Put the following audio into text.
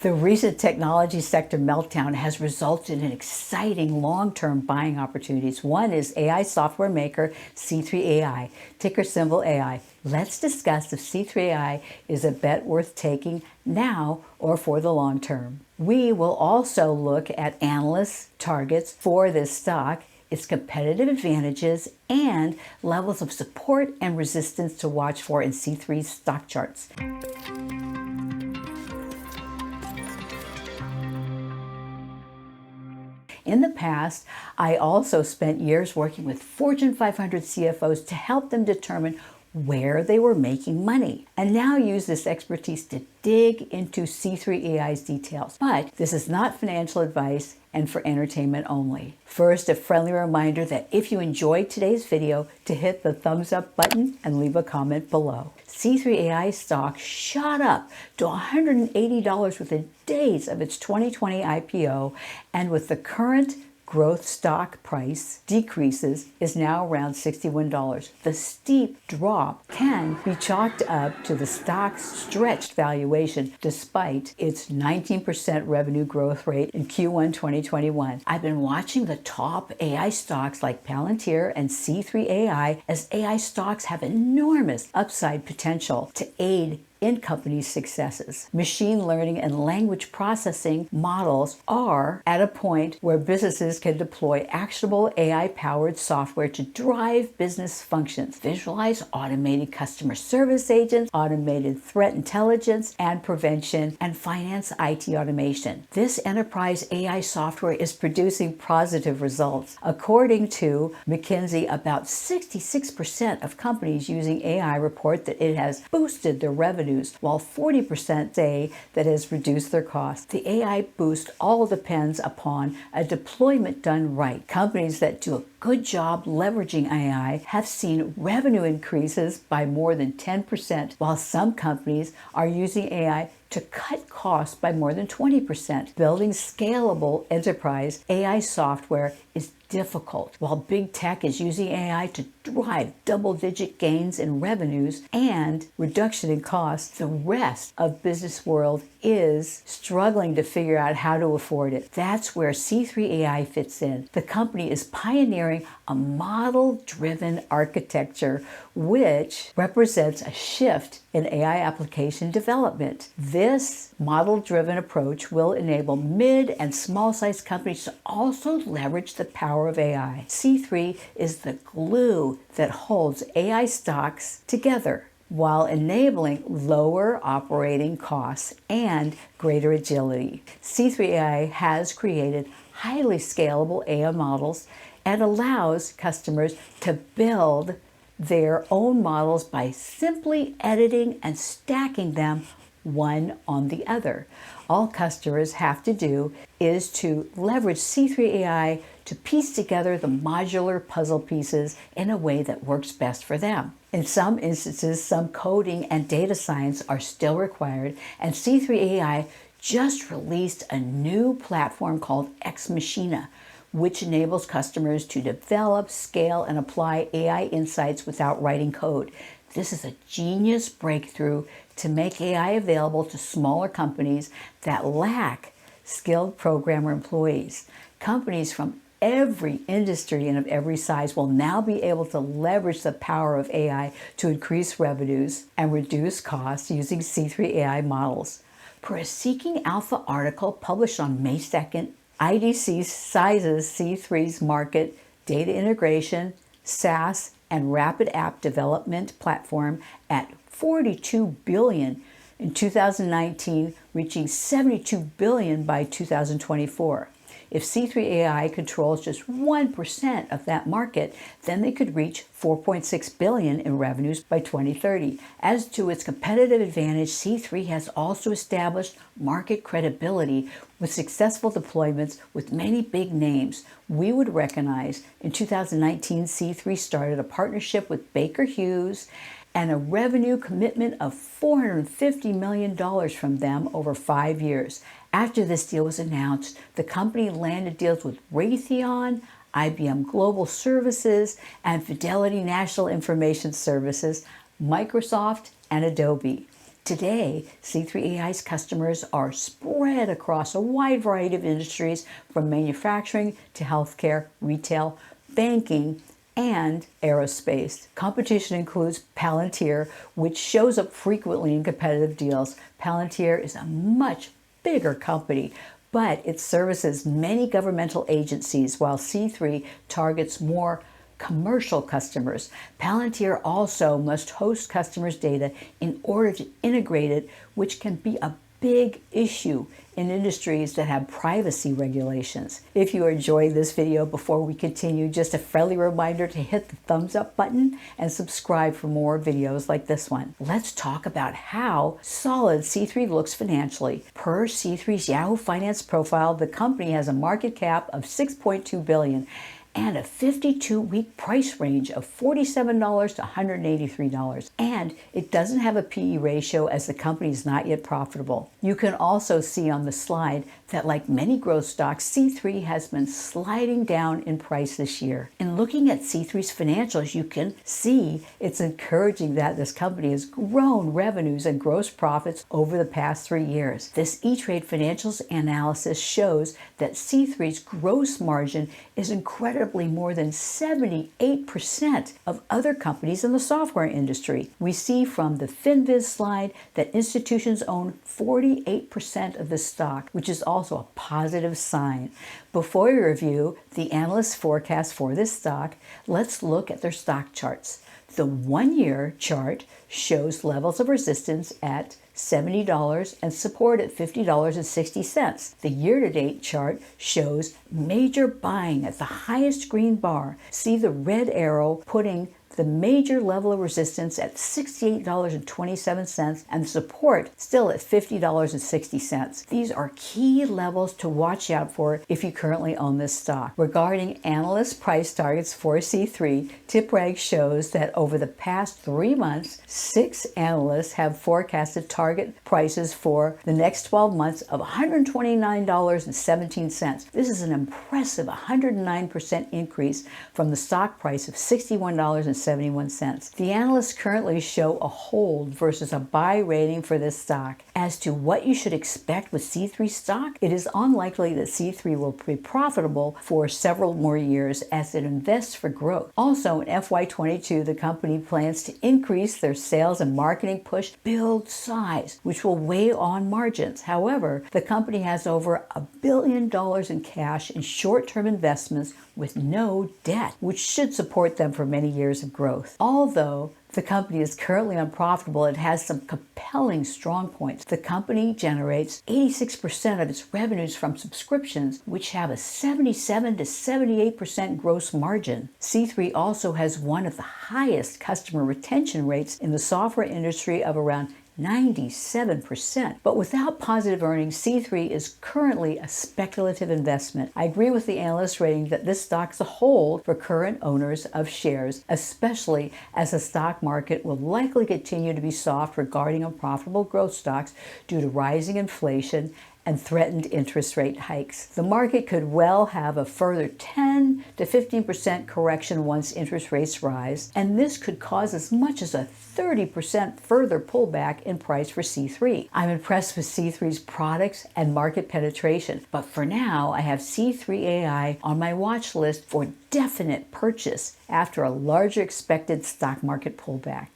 The recent technology sector meltdown has resulted in exciting long-term buying opportunities. One is AI software maker C3.ai, ticker symbol AI. Let's discuss if C3.ai is a bet worth taking now or for the long term. We will also look at analysts' targets for this stock, its competitive advantages, and levels of support and resistance to watch for in C3's stock charts. In the past, I also spent years working with Fortune 500 CFOs to help them determine where they were making money, and now use this expertise to dig into C3.ai's details. But this is not financial advice and for entertainment only. First, a friendly reminder that if you enjoyed today's video, to hit the thumbs up button and leave a comment below. C3.ai stock shot up to $180 within days of its 2020 IPO, and with the current growth stock price decreases is now around $61. The steep drop can be chalked up to the stock's stretched valuation despite its 19% revenue growth rate in Q1 2021. I've been watching the top AI stocks like Palantir and C3.ai, as AI stocks have enormous upside potential to aid in companies' successes. Machine learning and language processing models are at a point where businesses can deploy actionable AI-powered software to drive business functions, visualize automated customer service agents, automated threat intelligence and prevention, and finance IT automation. This enterprise AI software is producing positive results. According to McKinsey, about 66% of companies using AI report that it has boosted their revenue, while 40% say that it has reduced their costs. The AI boost all depends upon a deployment done right. Companies that do a good job leveraging AI have seen revenue increases by more than 10%, while some companies are using AI to cut costs by more than 20%. Building scalable enterprise AI software is difficult. While big tech is using AI to drive double-digit gains in revenues and reduction in costs, the rest of business world is struggling to figure out how to afford it. That's where C3.ai fits in. The company is pioneering a model-driven architecture, which represents a shift in AI application development. This model-driven approach will enable mid and small-sized companies to also leverage the power of AI. C3 is the glue that holds AI stocks together while enabling lower operating costs and greater agility. C3.ai has created highly scalable AI models and allows customers to build their own models by simply editing and stacking them one on the other. All customers have to do is to leverage C3.ai to piece together the modular puzzle pieces in a way that works best for them. In some instances, some coding and data science are still required, and C3.ai just released a new platform called Ex Machina, which enables customers to develop, scale, and apply AI insights without writing code. This is a genius breakthrough to make AI available to smaller companies that lack skilled programmer employees. Companies from every industry and of every size will now be able to leverage the power of AI to increase revenues and reduce costs using C3.ai models. Per a Seeking Alpha article published on May 2nd, IDC sizes C3's market, data integration, SaaS, and rapid app development platform at $42 billion in 2019, reaching $72 billion by 2024. If C3.ai controls just 1% of that market, then they could reach $4.6 billion in revenues by 2030. As to its competitive advantage, C3 has also established market credibility with successful deployments with many big names we would recognize. In 2019, C3 started a partnership with Baker Hughes and a revenue commitment of $450 million from them over 5 years. After this deal was announced, the company landed deals with Raytheon, IBM Global Services, and Fidelity National Information Services, Microsoft, and Adobe. Today, C3AI's customers are spread across a wide variety of industries, from manufacturing to healthcare, retail, banking, and aerospace. Competition includes Palantir, which shows up frequently in competitive deals. Palantir is a much bigger company, but it services many governmental agencies, while C3 targets more commercial customers. Palantir also must host customers' data in order to integrate it, which can be a big issue in industries that have privacy regulations. If you enjoyed this video, before we continue, just a friendly reminder to hit the thumbs up button and subscribe for more videos like this one. Let's talk about how solid C3 looks financially. Per C3's Yahoo Finance profile, the company has a market cap of $6.2 billion and a 52-week price range of $47 to $183. And it doesn't have a PE ratio, as the company is not yet profitable. You can also see on the slide that, like many growth stocks, C3 has been sliding down in price this year. In looking at C3's financials, you can see it's encouraging that this company has grown revenues and gross profits over the past 3 years. This E-Trade financials analysis shows that C3's gross margin is incredibly more than 78% of other companies in the software industry. We see from the FinViz slide that institutions own 48% of the stock, which is also a positive sign. Before we review the analyst forecast for this stock, let's look at their stock charts. The 1-year chart shows levels of resistance at $70 and support at $50.60. The year-to-date chart shows major buying at the highest green bar. See the red arrow putting the major level of resistance at $68.27 and support still at $50.60. These are key levels to watch out for if you currently own this stock. Regarding analyst price targets for C3, TipRag shows that over the past 3 months, 6 analysts have forecasted target prices for the next 12 months of $129.17. This is an impressive 109% increase from the stock price of $61.71. The analysts currently show a hold versus a buy rating for this stock. As to what you should expect with C3 stock, it is unlikely that C3 will be profitable for several more years as it invests for growth. Also, in FY22, the company plans to increase their sales and marketing push, build size, which will weigh on margins. However, the company has over $1 billion in cash and short-term investments with no debt, which should support them for many years of growth. Although the company is currently unprofitable, it has some compelling strong points. The company generates 86% of its revenues from subscriptions, which have a 77 to 78% gross margin. C3 also has one of the highest customer retention rates in the software industry of around 97%. But without positive earnings, C3 is currently a speculative investment. I agree with the analyst rating that this stock is a hold for current owners of shares, especially as the stock market will likely continue to be soft regarding unprofitable growth stocks due to rising inflation and threatened interest rate hikes. The market could well have a further 10 to 15% correction once interest rates rise, and this could cause as much as a 30% further pullback in price for C3. I'm impressed with C3's products and market penetration, but for now I have C3AI on my watch list for definite purchase after a larger expected stock market pullback.